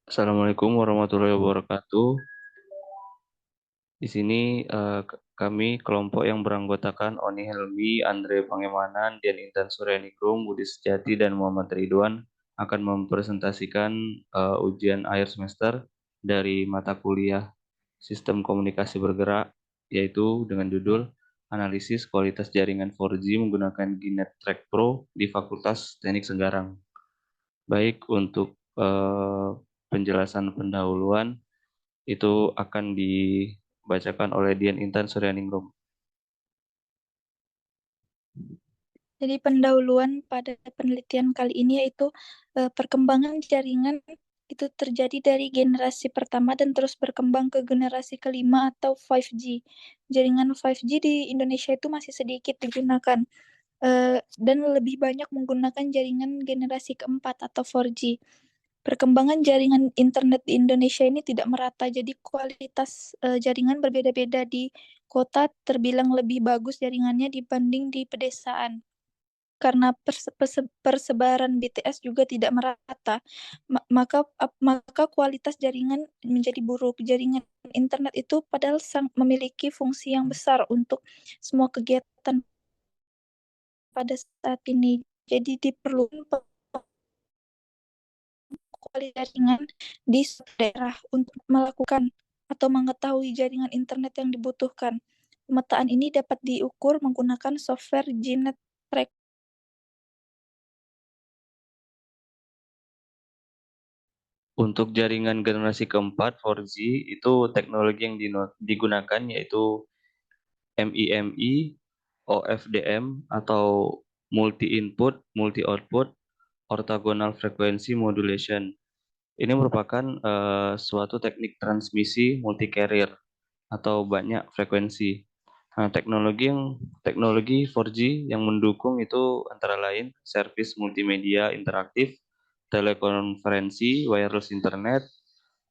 Assalamualaikum warahmatullahi wabarakatuh. Di sini kami kelompok yang beranggotakan Oni Helmi, Andre Pangemanan, Dian Intan Suryaningrum, Budi Setiati, dan Muhammad Ridwan akan mempresentasikan ujian akhir semester dari mata kuliah Sistem Komunikasi Bergerak, yaitu dengan judul Analisis Kualitas Jaringan 4G menggunakan Ginet Track Pro di Fakultas Teknik Senggarang. Baik, untuk penjelasan pendahuluan itu akan dibacakan oleh Dian Intan Suryaningrum. Jadi pendahuluan pada penelitian kali ini yaitu perkembangan jaringan itu terjadi dari generasi pertama dan terus berkembang ke generasi kelima atau 5G. Jaringan 5G di Indonesia itu masih sedikit digunakan dan lebih banyak menggunakan jaringan generasi keempat atau 4G. Perkembangan jaringan internet di Indonesia ini tidak merata, jadi kualitas jaringan berbeda-beda. Di kota terbilang lebih bagus jaringannya dibanding di pedesaan karena persebaran BTS juga tidak merata, maka kualitas jaringan menjadi buruk. Jaringan internet itu padahal memiliki fungsi yang besar untuk semua kegiatan pada saat ini. Jadi diperlukan kualitas jaringan di suatu daerah untuk melakukan atau mengetahui jaringan internet yang dibutuhkan. Pemetaan ini dapat diukur menggunakan software Gnet Track. Untuk jaringan generasi keempat 4G itu teknologi yang digunakan yaitu MIMI, OFDM atau multi input, multi output, orthogonal frequency modulation. Ini merupakan suatu teknik transmisi multi carrier atau banyak frekuensi. Nah, teknologi 4G yang mendukung itu antara lain service multimedia interaktif, telekonferensi, wireless internet,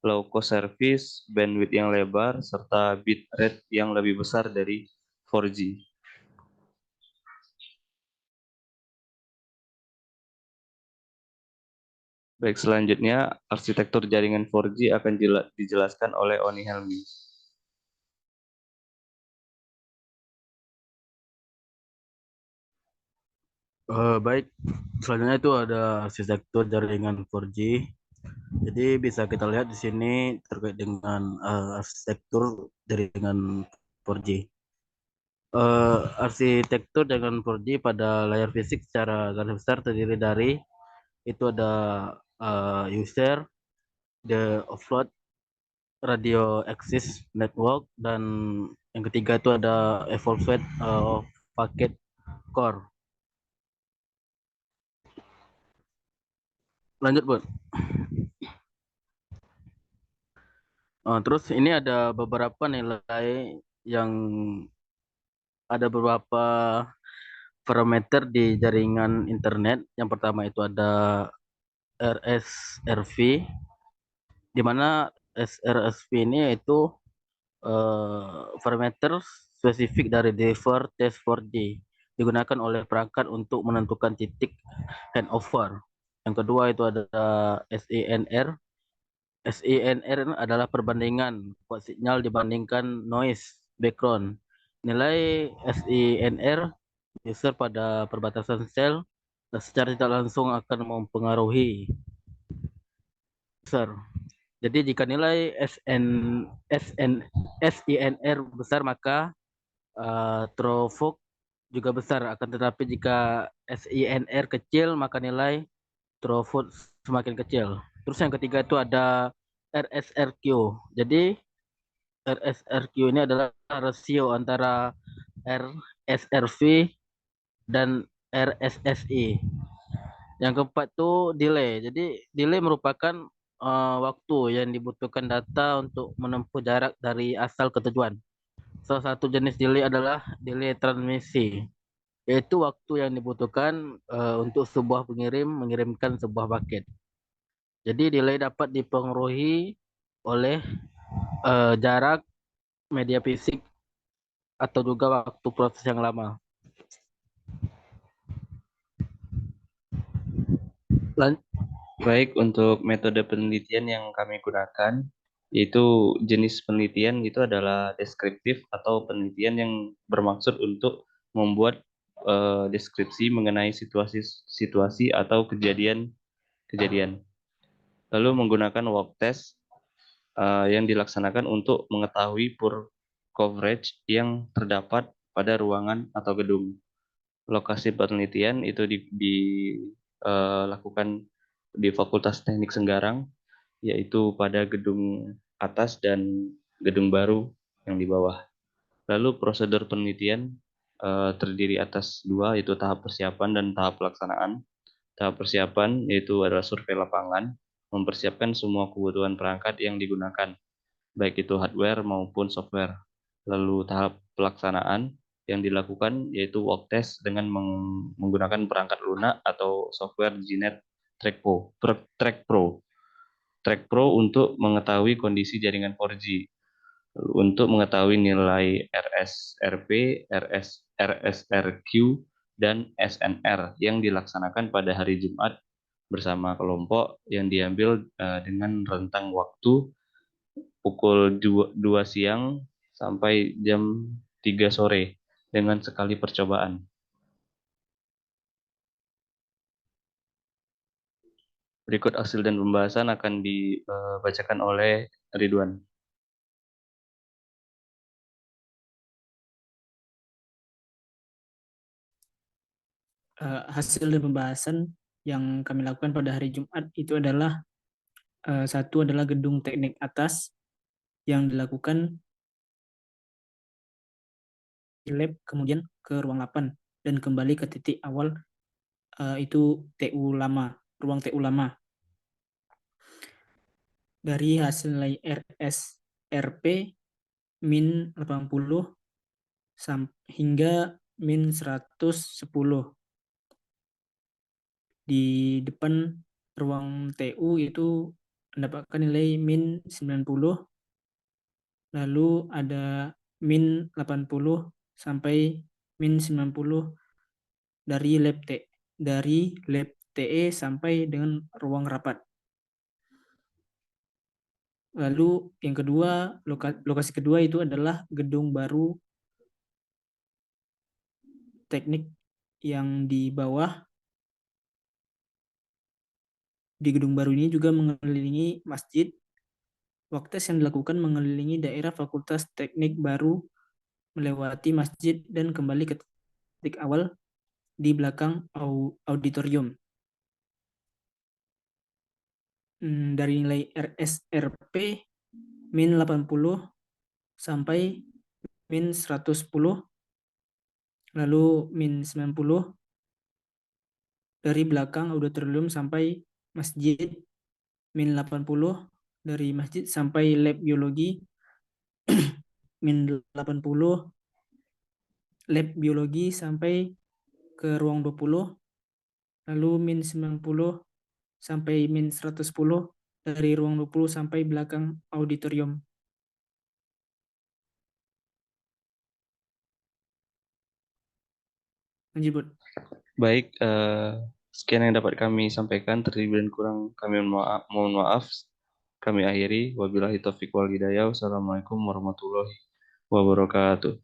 low cost service, bandwidth yang lebar, serta bit rate yang lebih besar dari 4G. Baik, selanjutnya arsitektur jaringan 4G akan dijelaskan oleh Oni Helmi. Baik, selanjutnya itu ada arsitektur jaringan 4G. Jadi bisa kita lihat di sini terkait dengan arsitektur jaringan 4G. Arsitektur jaringan 4G pada layar fisik secara garis besar terdiri dari itu ada user, the offload, radio access network, dan yang ketiga itu ada evolved packet core. Lanjut, Bud. Terus ini ada beberapa nilai yang ada beberapa parameter di jaringan internet. Yang pertama itu ada RSRV, di mana SRSV ini yaitu parameter spesifik dari driver test 4G digunakan oleh perangkat untuk menentukan titik handover. Yang kedua itu ada SINR. SINR adalah perbandingan kuat sinyal dibandingkan noise background. Nilai SINR user pada perbatasan sel secara tidak langsung akan mempengaruhi user. Jadi jika nilai SINR besar maka throughput juga besar. Akan tetapi jika SINR kecil maka nilai throughput semakin kecil. Terus yang ketiga itu ada RSRQ. Jadi RSRQ ini adalah rasio antara RSRV dan RSSI. Yang keempat tuh delay. Jadi delay merupakan waktu yang dibutuhkan data untuk menempuh jarak dari asal ke tujuan. Salah satu jenis delay adalah delay transmisi, yaitu waktu yang dibutuhkan untuk sebuah pengirim mengirimkan sebuah paket. Jadi delay dapat dipengaruhi oleh jarak, media fisik, atau juga waktu proses yang lama. Lan Baik, untuk metode penelitian yang kami gunakan, yaitu jenis penelitian itu adalah deskriptif atau penelitian yang bermaksud untuk membuat deskripsi mengenai situasi atau kejadian. Lalu menggunakan walk test yang dilaksanakan untuk mengetahui poor coverage yang terdapat pada ruangan atau gedung. Lokasi penelitian itu dilakukan di Fakultas Teknik Senggarang, yaitu pada gedung atas dan gedung baru yang di bawah. Lalu prosedur penelitian terdiri atas dua, yaitu tahap persiapan dan tahap pelaksanaan. Tahap persiapan yaitu adalah survei lapangan, mempersiapkan semua kebutuhan perangkat yang digunakan, baik itu hardware maupun software. Lalu tahap pelaksanaan yang dilakukan yaitu walk test dengan menggunakan perangkat lunak atau software GNet Track Pro. Track Pro untuk mengetahui kondisi jaringan 4G, untuk mengetahui nilai RSRP, RSRQ, dan SNR yang dilaksanakan pada hari Jumat bersama kelompok yang diambil dengan rentang waktu pukul 2 siang sampai jam 3 sore dengan sekali percobaan. Berikut hasil dan pembahasan akan dibacakan oleh Ridwan. Hasil dan pembahasan yang kami lakukan pada hari Jumat itu adalah satu adalah gedung teknik atas yang dilakukan di lab, kemudian ke ruang 8 dan kembali ke titik awal, itu TU lama, ruang TU lama. Dari hasil nilai RSRP min 80 hingga min 110. Di depan ruang TU itu mendapatkan nilai min 90, lalu ada min 80 sampai min 90 dari lab TE sampai dengan ruang rapat. Lalu yang kedua, lokasi kedua itu adalah gedung baru teknik yang di bawah. Di gedung baru ini juga mengelilingi masjid. Walk test yang dilakukan mengelilingi daerah Fakultas Teknik baru, melewati masjid dan kembali ke titik awal di belakang auditorium. Dari nilai RSRP min 80 sampai min 110, lalu min 90 dari belakang auditorium sampai masjid, min 80 dari masjid sampai lab biologi, min 80 lab biologi sampai ke ruang 20, lalu min 90 sampai min 110 dari ruang 20 sampai belakang auditorium. Lanjut, Bud. Baik, sekian yang dapat kami sampaikan. Terlebih dan kurang kami mohon maaf. Kami akhiri. Wabillahi taufiq wal hidayah. Wassalamualaikum warahmatullahi wabarakatuh.